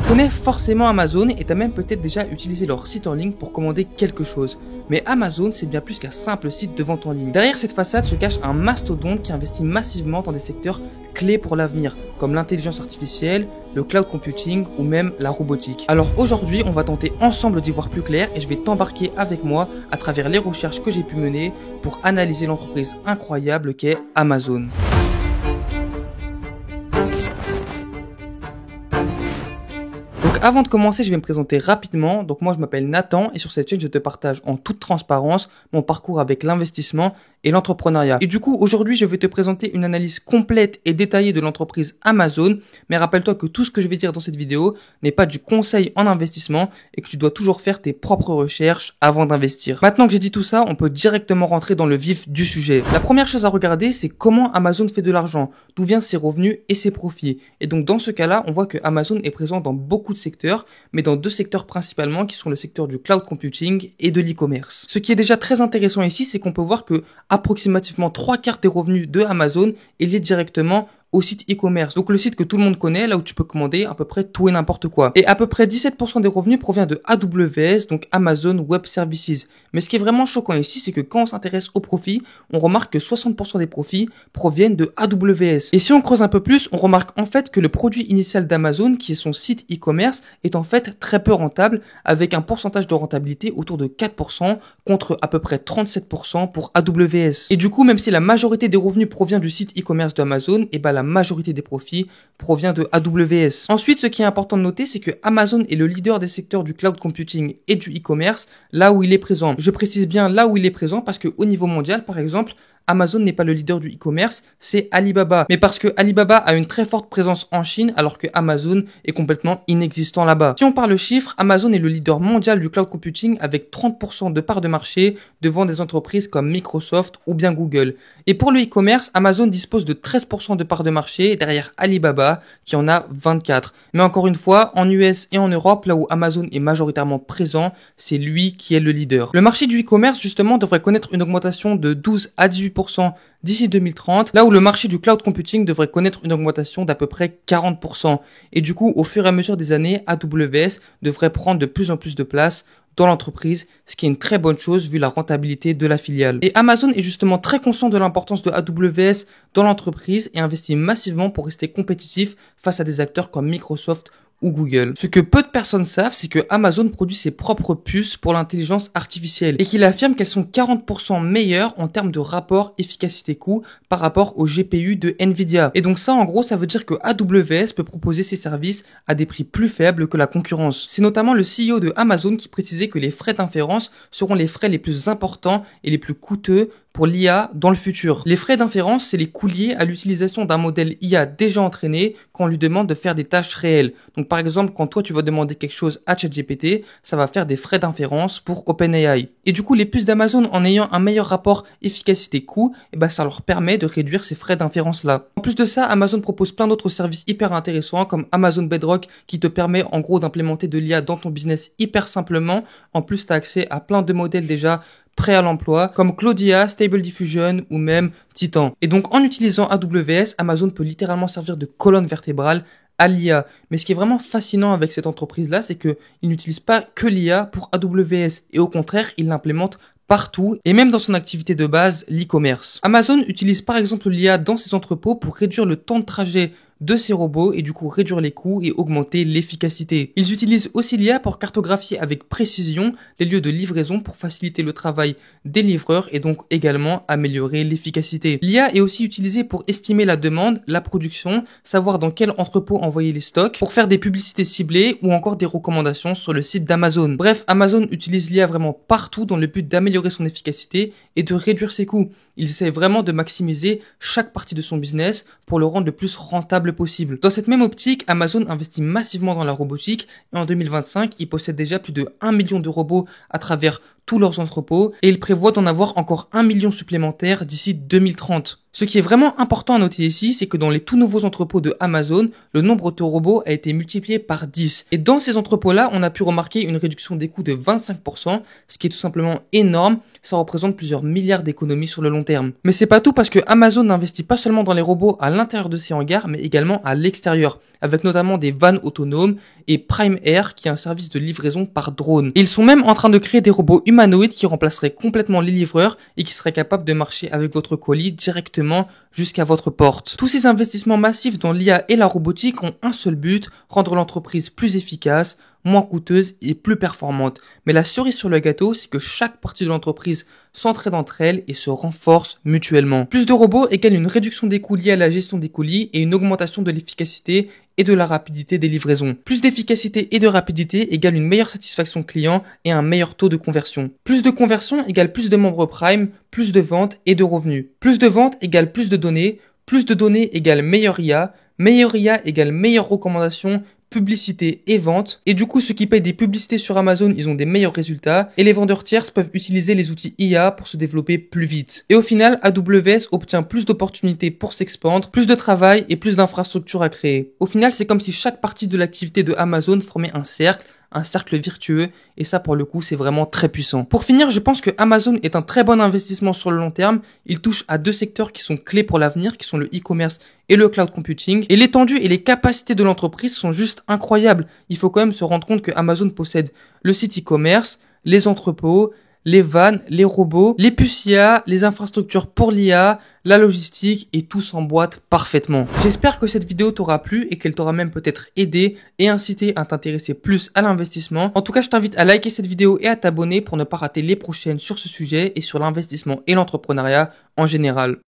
connais forcément Amazon et tu as même peut-être déjà utilisé leur site en ligne pour commander quelque chose. Mais Amazon, c'est bien plus qu'un simple site de vente en ligne. Derrière cette façade se cache un mastodonte qui investit massivement dans des secteurs clés pour l'avenir, comme l'intelligence artificielle, le cloud computing ou même la robotique. Alors aujourd'hui, on va tenter ensemble d'y voir plus clair et je vais t'embarquer avec moi à travers les recherches que j'ai pu mener pour analyser l'entreprise incroyable qu'est Amazon. Avant de commencer, je vais me présenter rapidement. Donc moi, je m'appelle Nathan et sur cette chaîne, je te partage en toute transparence mon parcours avec l'investissement et l'entrepreneuriat. Et du coup, aujourd'hui, je vais te présenter une analyse complète et détaillée de l'entreprise Amazon. Mais rappelle-toi que tout ce que je vais dire dans cette vidéo n'est pas du conseil en investissement et que tu dois toujours faire tes propres recherches avant d'investir. Maintenant que j'ai dit tout ça, on peut directement rentrer dans le vif du sujet. La première chose à regarder, c'est comment Amazon fait de l'argent, d'où viennent ses revenus et ses profits. Et donc dans ce cas-là, on voit que Amazon est présent dans beaucoup de secteurs, mais dans deux secteurs principalement qui sont le secteur du cloud computing et de l'e-commerce. Ce qui est déjà très intéressant ici, c'est qu'on peut voir que approximativement 3/4 des revenus de Amazon est lié directement au site e-commerce. Donc le site que tout le monde connaît, là où tu peux commander à peu près tout et n'importe quoi. Et à peu près 17% des revenus provient de AWS, donc Amazon Web Services. Mais ce qui est vraiment choquant ici, c'est que quand on s'intéresse aux profits, on remarque que 60% des profits proviennent de AWS. Et si on creuse un peu plus, on remarque en fait que le produit initial d'Amazon, qui est son site e-commerce, est en fait très peu rentable, avec un pourcentage de rentabilité autour de 4% contre à peu près 37% pour AWS. Et du coup, même si la majorité des revenus provient du site e-commerce d'Amazon, et la majorité des profits provient de AWS. Ensuite, ce qui est important de noter, c'est que Amazon est le leader des secteurs du cloud computing et du e-commerce, là où il est présent. Je précise bien là où il est présent parce qu'au niveau mondial, par exemple, Amazon n'est pas le leader du e-commerce, c'est Alibaba. Mais parce que Alibaba a une très forte présence en Chine, alors que Amazon est complètement inexistant là-bas. Si on parle chiffres, Amazon est le leader mondial du cloud computing avec 30% de part de marché devant des entreprises comme Microsoft ou bien Google. Et pour le e-commerce, Amazon dispose de 13% de part de marché derrière Alibaba qui en a 24%. Mais encore une fois, en US et en Europe, là où Amazon est majoritairement présent, c'est lui qui est le leader. Le marché du e-commerce, justement, devrait connaître une augmentation de 12 à 18% d'ici 2030, là où le marché du cloud computing devrait connaître une augmentation d'à peu près 40%. Et du coup, au fur et à mesure des années, AWS devrait prendre de plus en plus de place dans l'entreprise, ce qui est une très bonne chose vu la rentabilité de la filiale. Et Amazon est justement très conscient de l'importance de AWS dans l'entreprise et investit massivement pour rester compétitif face à des acteurs comme Microsoft ou Google. Ce que peu de personnes savent, c'est que Amazon produit ses propres puces pour l'intelligence artificielle et qu'il affirme qu'elles sont 40% meilleures en termes de rapport efficacité-coût par rapport au GPU de Nvidia. Et donc ça, en gros, ça veut dire que AWS peut proposer ses services à des prix plus faibles que la concurrence. C'est notamment le CEO de Amazon qui précisait que les frais d'inférence seront les frais les plus importants et les plus coûteux pour l'IA dans le futur. Les frais d'inférence, c'est les coûts liés à l'utilisation d'un modèle IA déjà entraîné quand on lui demande de faire des tâches réelles. Donc par exemple, quand toi tu vas demander quelque chose à ChatGPT, ça va faire des frais d'inférence pour OpenAI. Et du coup, les puces d'Amazon, en ayant un meilleur rapport efficacité-coût, ça leur permet de réduire ces frais d'inférence-là. En plus de ça, Amazon propose plein d'autres services hyper intéressants comme Amazon Bedrock qui te permet en gros d'implémenter de l'IA dans ton business hyper simplement. En plus, tu as accès à plein de modèles déjà prêts à l'emploi, comme Claudia, Stable Diffusion ou même Titan. Et donc, en utilisant AWS, Amazon peut littéralement servir de colonne vertébrale à l'IA. Mais ce qui est vraiment fascinant avec cette entreprise-là, c'est qu'ils n'utilisent pas que l'IA pour AWS. Et au contraire, ils l'implémentent partout et même dans son activité de base, l'e-commerce. Amazon utilise par exemple l'IA dans ses entrepôts pour réduire le temps de trajet de ces robots et du coup réduire les coûts et augmenter l'efficacité. Ils utilisent aussi l'IA pour cartographier avec précision les lieux de livraison pour faciliter le travail des livreurs et donc également améliorer l'efficacité. L'IA est aussi utilisée pour estimer la demande, la production, savoir dans quel entrepôt envoyer les stocks, pour faire des publicités ciblées ou encore des recommandations sur le site d'Amazon. Bref, Amazon utilise l'IA vraiment partout dans le but d'améliorer son efficacité et de réduire ses coûts. Ils essaient vraiment de maximiser chaque partie de son business pour le rendre le plus rentable possible. Dans cette même optique, Amazon investit massivement dans la robotique et en 2025, il possède déjà plus de 1 million de robots à travers tous leurs entrepôts et ils prévoient d'en avoir encore 1 million supplémentaires d'ici 2030. Ce qui est vraiment important à noter ici, c'est que dans les tout nouveaux entrepôts de Amazon, le nombre de robots a été multiplié par 10. Et dans ces entrepôts-là, on a pu remarquer une réduction des coûts de 25%, ce qui est tout simplement énorme. Ça représente plusieurs milliards d'économies sur le long terme. Mais c'est pas tout parce que Amazon n'investit pas seulement dans les robots à l'intérieur de ses hangars, mais également à l'extérieur, avec notamment des vannes autonomes et Prime Air qui est un service de livraison par drone. Et ils sont même en train de créer des robots humanoïdes qui remplaceraient complètement les livreurs et qui seraient capables de marcher avec votre colis directement jusqu'à votre porte. Tous ces investissements massifs dans l'IA et la robotique ont un seul but, rendre l'entreprise plus efficace, moins coûteuse et plus performante. Mais la cerise sur le gâteau, c'est que chaque partie de l'entreprise s'entraide entre elles et se renforce mutuellement. Plus de robots égale une réduction des coûts liés à la gestion des colis et une augmentation de l'efficacité et de la rapidité des livraisons. Plus d'efficacité et de rapidité égale une meilleure satisfaction client et un meilleur taux de conversion. Plus de conversion égale plus de membres Prime, plus de ventes et de revenus. Plus de ventes égale plus de données égale meilleure IA égale meilleure recommandation, publicité et vente. Et du coup, ceux qui payent des publicités sur Amazon, ils ont des meilleurs résultats. Et les vendeurs tierces peuvent utiliser les outils IA pour se développer plus vite. Et au final, AWS obtient plus d'opportunités pour s'expandre, plus de travail et plus d'infrastructures à créer. Au final, c'est comme si chaque partie de l'activité de Amazon formait un cercle virtueux, et ça pour le coup c'est vraiment très puissant. Pour finir, je pense que Amazon est un très bon investissement sur le long terme. Il touche à deux secteurs qui sont clés pour l'avenir, qui sont le e-commerce et le cloud computing, et l'étendue et les capacités de l'entreprise sont juste incroyables. Il faut quand même se rendre compte que Amazon possède le site e-commerce, les entrepôts, les vannes, les robots, les puces IA, les infrastructures pour l'IA, la logistique et tout s'emboîte parfaitement. J'espère que cette vidéo t'aura plu et qu'elle t'aura même peut-être aidé et incité à t'intéresser plus à l'investissement. En tout cas, je t'invite à liker cette vidéo et à t'abonner pour ne pas rater les prochaines sur ce sujet et sur l'investissement et l'entrepreneuriat en général.